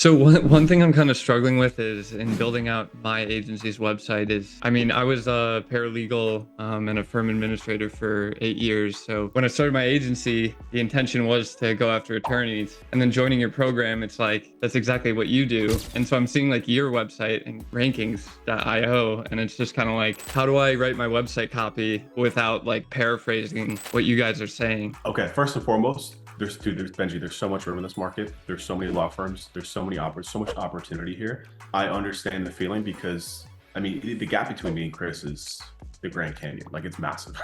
So one thing I'm kind of struggling with is in building out my agency's website is, I mean, I was a paralegal and a firm administrator for 8 years. So when I started my agency, the intention was to go after attorneys. And then joining your program, it's like, that's exactly what you do. And so I'm seeing like your website and rankings.io, and it's just kind of like, how do I write my website copy without like paraphrasing what you guys are saying? Okay, first and foremost, there's Benji, there's so much room in this market. There's so many law firms. There's so much opportunity here. I understand the feeling because I mean the gap between me and Chris is the Grand Canyon. Like it's massive,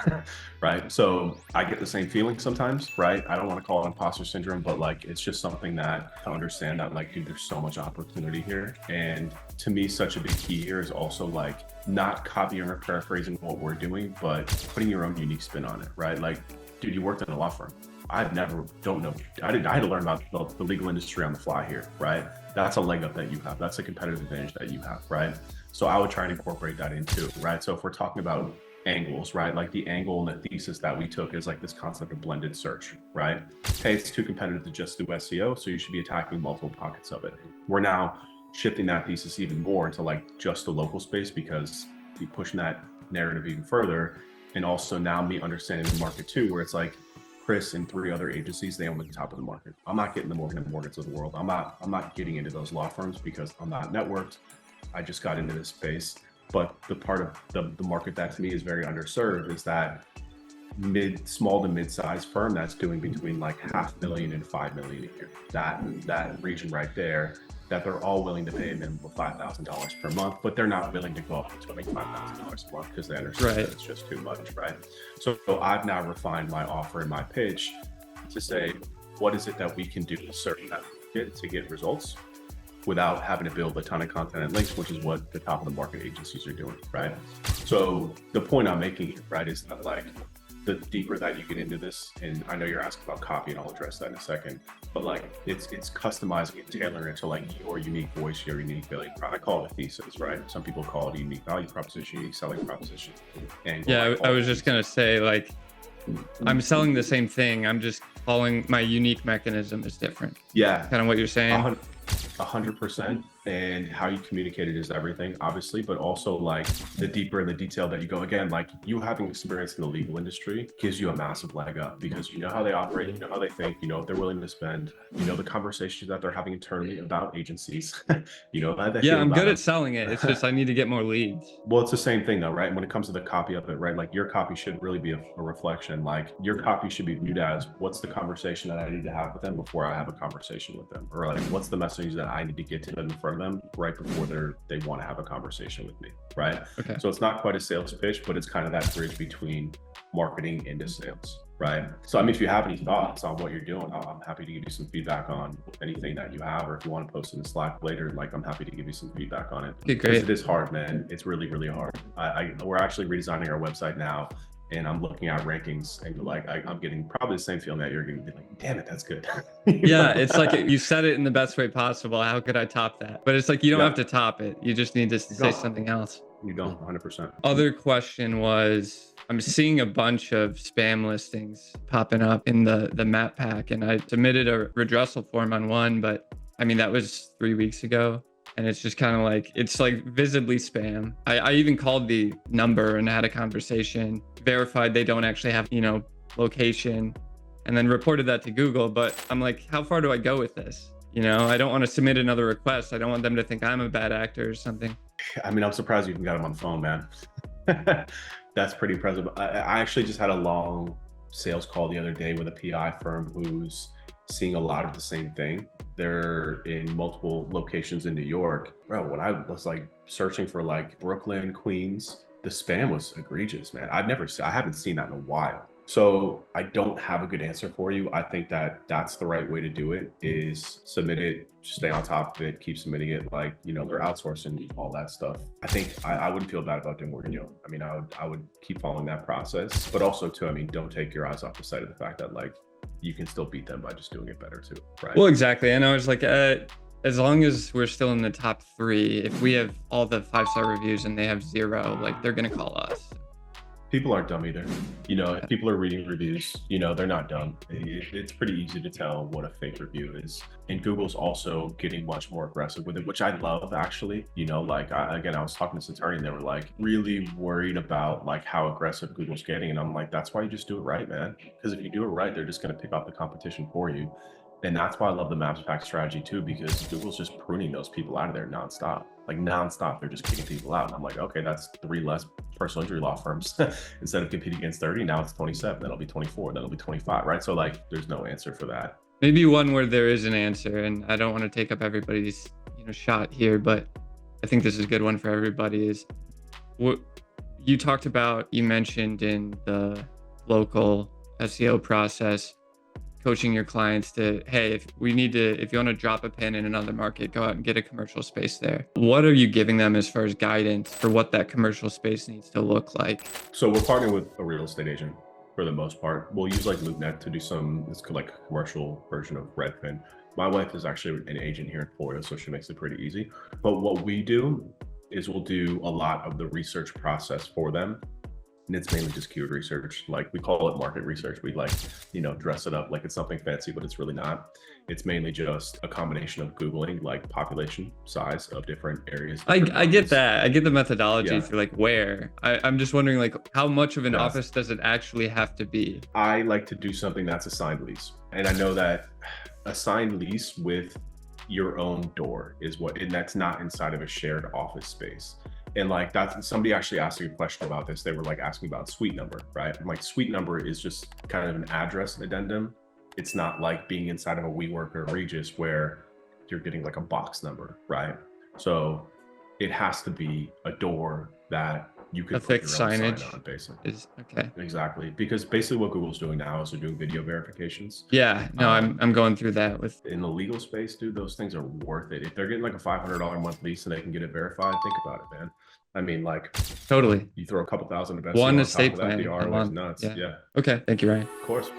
right? So I get the same feeling sometimes, right? I don't want to call it imposter syndrome, but like it's just something that I understand that like, dude, there's so much opportunity here. And to me, such a big key here is also like not copying or paraphrasing what we're doing, but putting your own unique spin on it, right? Like, dude, you worked in a law firm. I had to learn about the legal industry on the fly here, right? That's a leg up that you have. That's a competitive advantage that you have, right? So I would try and incorporate that into, right? So if we're talking about angles, right? Like the angle and the thesis that we took is like this concept of blended search, right? Hey, it's too competitive to just do SEO, so you should be attacking multiple pockets of it. We're now shifting that thesis even more into like just the local space because we're pushing that narrative even further. And also now me understanding the market too, where it's like, Chris and 3 other agencies, they own the top of the market. I'm not getting the Morgan & Morgans of the world. I'm not getting into those law firms because I'm not networked. I just got into this space. But the part of the market that to me is very underserved is that small to mid-sized firm that's doing between like $500,000 and $5 million a year. That region right there, that they're all willing to pay a minimum of $5,000 per month, but they're not willing to go up to like $5,000 a month because they understand that it's just too much, right? So I've now refined my offer and my pitch to say, what is it that we can do to serve that market to get results without having to build a ton of content and links, which is what the top of the market agencies are doing, right? So the point I'm making, right, is that like, the deeper that you get into this, and I know you're asking about copy and I'll address that in a second, but like it's customizing and tailoring it to like your unique voice, your unique value. I call it a thesis, right? Some people call it a unique value proposition, unique selling proposition. And yeah, I was just gonna say like, I'm selling the same thing. I'm just calling my unique mechanism is different. Yeah. Kind of what you're saying. 100%. And how you communicate it is everything, obviously, but also like the deeper and the detail that you go. Again, like you having experience in the legal industry gives you a massive leg up because you know how they operate, you know how they think, you know what they're willing to spend, you know the conversations that they're having internally about agencies, you know how they feel I'm about good at selling it. It's just I need to get more leads. Well, it's the same thing though, right? When it comes to the copy of it, right? Like your copy should really be a reflection. Like your copy should be viewed as what's the conversation that I need to have with them before I have a conversation with them, or like what's the message that I need to get to them in front of them right before they want to have a conversation with me, right? Okay. So it's not quite a sales pitch, but it's kind of that bridge between marketing into sales, right? So I mean, if you have any thoughts on what you're doing, I'm happy to give you some feedback on anything that you have, or if you want to post in the Slack later, like I'm happy to give you some feedback on it. Okay, great. Because it is hard, man. It's really, really hard. We're actually redesigning our website now, and I'm looking at rankings and like I'm getting probably the same feeling that you're going to be like, damn it, that's good. Yeah, it's like you said it in the best way possible. How could I top that? But it's like you don't have to top it. You just need to say something else. You don't, 100%. Other question was, I'm seeing a bunch of spam listings popping up in the map pack, and I submitted a redressal form on one, but I mean, that was 3 weeks ago. And it's just kind of like, it's like visibly spam. I even called the number and had a conversation, verified they don't actually have, location, and then reported that to Google. But I'm like, how far do I go with this? I don't want to submit another request. I don't want them to think I'm a bad actor or something. I mean, I'm surprised you even got them on the phone, man. That's pretty impressive. I actually just had a long sales call the other day with a PI firm who's seeing a lot of the same thing. They're in multiple locations in New York. Bro, when I was like searching for like Brooklyn, Queens, the spam was egregious, man. I haven't seen that in a while. So I don't have a good answer for you. I think that that's the right way to do it, is submit it, stay on top of it, keep submitting it. Like, they're outsourcing all that stuff. I think I wouldn't feel bad about doing what you're doing. I mean, I would keep following that process, but also too, I mean, don't take your eyes off the sight of the fact that like, you can still beat them by just doing it better too, right? Well, exactly. And I was like, as long as we're still in the top 3, if we have all the 5-star reviews and they have 0, like they're going to call us. People aren't dumb either. You know, if people are reading reviews, you know, they're not dumb. It's pretty easy to tell what a fake review is. And Google's also getting much more aggressive with it, which I love actually. You know, like again, I was talking to this attorney and they were like really worried about like how aggressive Google's getting. And I'm like, that's why you just do it right, man. Because if you do it right, they're just going to pick up the competition for you. And that's why I love the Maps Pack strategy too, because Google's just pruning those people out of there nonstop. Like nonstop, they're just kicking people out. And I'm like, okay, that's 3 less personal injury law firms. Instead of competing against 30, now it's 27, then it'll be 24, then it'll be 25, right? So like, there's no answer for that. Maybe one where there is an answer, and I don't want to take up everybody's shot here, but I think this is a good one for everybody. Is what you talked about, you mentioned in the local SEO process, coaching your clients to, hey, if you want to drop a pin in another market, go out and get a commercial space there. What are you giving them as far as guidance for what that commercial space needs to look like? So we're partnering with a real estate agent for the most part. We'll use like LoopNet to do it's like a commercial version of Redfin. My wife is actually an agent here in Florida, so she makes it pretty easy. But what we do is we'll do a lot of the research process for them. And it's mainly just keyword research. Like we call it market research. We like, dress it up like it's something fancy, but it's really not. It's mainly just a combination of Googling like population size of different areas. I get that. I get the methodology for like where. I'm just wondering like how much of an office does it actually have to be? I like to do something that's a signed lease. And I know that a signed lease with your own door is and that's not inside of a shared office space. And like somebody actually asked me a question about this. They were like asking about suite number, right? I'm like, suite number is just kind of an address addendum. It's not like being inside of a WeWork or Regus where you're getting like a box number, right? So it has to be a door that you could put your own signage sign on, basically. Okay. Exactly, because basically what Google's doing now is they're doing video verifications. Yeah, no, I'm going through that with. In the legal space, dude, those things are worth it. If they're getting like a $500 a month lease and they can get it verified, think about it, man. I mean, like, totally. You throw a couple thousand one estate plan. the ROI is nuts. Yeah. Okay, thank you, Ryan. Of course.